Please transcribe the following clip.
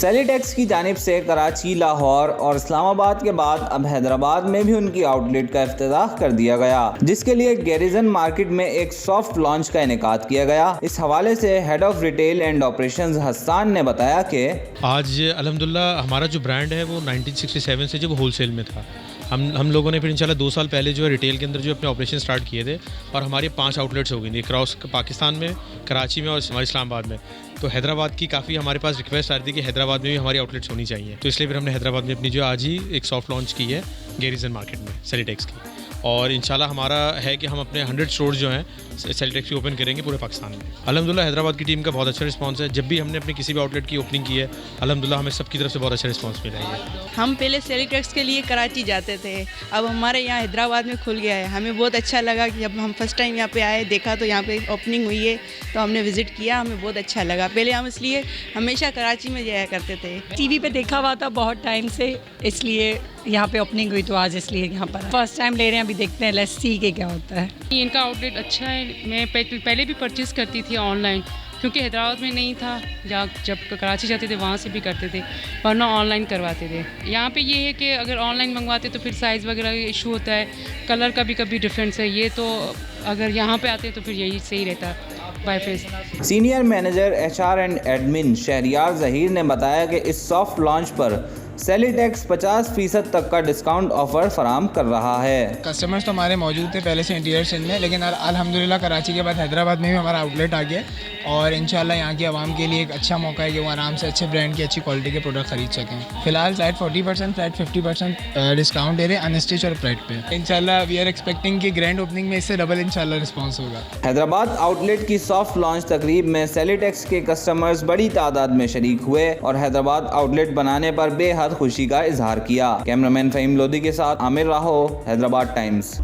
सेलिटेक्स की जानिब से कराची, लाहौर और इस्लामाबाद के बाद अब हैदराबाद में भी उनकी आउटलेट का इफ्तिताह कर दिया गया, जिसके लिए गैरिजन मार्केट में एक सॉफ्ट लॉन्च का इनेकाद किया गया। इस हवाले से head of retail and operations Hasan ने बताया कि आज अल्हम्दुलिल्लाह हमारा जो ब्रांड है वो 1967 से जब होलसेल में था, हम लोगों ने फिर इंशाल्लाह 2 साल पहले जो है रिटेल के अंदर जो अपने ऑपरेशन स्टार्ट किए थे और हमारे 5 आउटलेट्स हो गई थी क्रॉस पाकिस्तान में, कराची में और हमारे इस्लामाबाद में। तो हैदराबाद की काफ़ी हमारे पास रिक्वेस्ट आ रही थी कि हैदराबाद में भी हमारी आउटलेट्स होनी चाहिए, तो इसलिए फिर हमने हैदराबाद में अपनी जो आज ही एक सॉफ्ट लॉन्च की है गैरिजन मार्केट में सेलिटेक्स की, और इंशाल्लाह हमारा है कि हम अपने 100 स्टोर जो हैं सेलिटेक्स की ओपन करेंगे पूरे पाकिस्तान में। अल्हम्दुलिल्लाह हैदराबाद की टीम का बहुत अच्छा रिस्पांस है। जब भी हमने अपनी किसी भी आउटलेट की ओपनिंग की है अल्हम्दुलिल्लाह हमें सबकी तरफ से बहुत अच्छा रिस्पांस मिला है। हम पहले सेलिटेक्स के लिए कराची जाते थे, अब हमारे यहाँ हैदराबाद में खुल गया है। हमें बहुत अच्छा लगा कि जब हम फर्स्ट टाइम यहाँ पे आए, देखा तो यहाँ पे ओपनिंग हुई है तो हमने विज़िट किया, हमें बहुत अच्छा लगा। पहले हम इसलिए हमेशा कराची में जाया करते थे, टीवी पे देखा हुआ था बहुत टाइम से, इसलिए यहाँ पे ओपनिंग हुई तो आज इसलिए यहाँ पर फर्स्ट टाइम ले रहे हैं। अभी देखते हैं, लेट्स सी के क्या होता है। इनका आउटलेट अच्छा है। मैं पहले भी परचेज़ करती थी ऑनलाइन, क्योंकि हैदराबाद में नहीं था, जब कराची जाते थे वहाँ से भी करते थे, वरना ऑनलाइन करवाते थे। यहाँ पे ये है कि अगर ऑनलाइन मंगवाते तो फिर साइज़ वगैरह का इशू होता है, कलर का भी कभी डिफरेंस है। ये तो अगर यहाँ पे आते तो फिर यही सही रहता बाय फेस। Senior manager HR and admin Shahriyar Zaheer ने बताया कि इस सॉफ्ट लॉन्च पर सेलिटेक्स 50% तक का डिस्काउंट ऑफर फराम कर रहा है। कस्टमर्स तो हमारे मौजूद थे पहले से इंटीरियर सेल में, लेकिन अल्हम्दुलिल्लाह कराची के बाद हैदराबाद में भी हमारा आउटलेट आ गया और इंशाल्लाह यहाँ की आवाम के लिए एक अच्छा मौका है कि वो आराम से अच्छे ब्रांड की अच्छी क्वालिटी के प्रोडक्ट खरीद सकें। फिलहाल फ्लैट 40%, फ्लैट 50% डिस्काउंट दे रहे हैं अनस्टिच और फ्लैट पे। इंशाल्लाह वी आर एक्सपेक्टिंग कि ग्रैंड ओपनिंग में इससे डबल इंशाल्लाह रिस्पॉन्स होगा। हैदराबाद आउटलेट की सॉफ्ट लॉन्च तकरीब में सेलिटेक्स के कस्टमर्स बड़ी तादाद में शरीक हुए और हैदराबाद आउटलेट बनाने पर बेहद खुशी का इजहार किया। कैमरामैन फ़हीम लोधी के साथ आमिर राहो, हैदराबाद टाइम्स।